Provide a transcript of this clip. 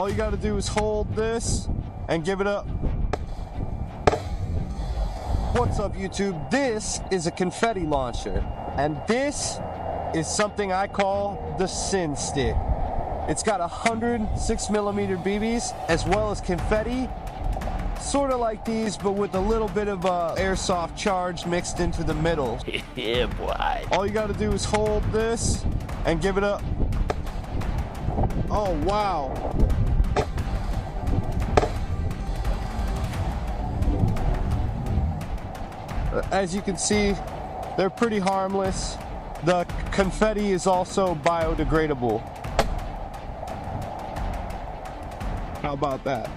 All you gotta do is hold this and give it up. What's up, YouTube? This is a confetti launcher, and this is something I call the Sin Stick. It's got 106mm BBs as well as confetti, sort of like these, but with a little bit of airsoft charge mixed into the middle. Yeah, boy. All you gotta do is hold this and give it up. Oh, wow. As you can see, they're pretty harmless. The confetti is also biodegradable. How about that?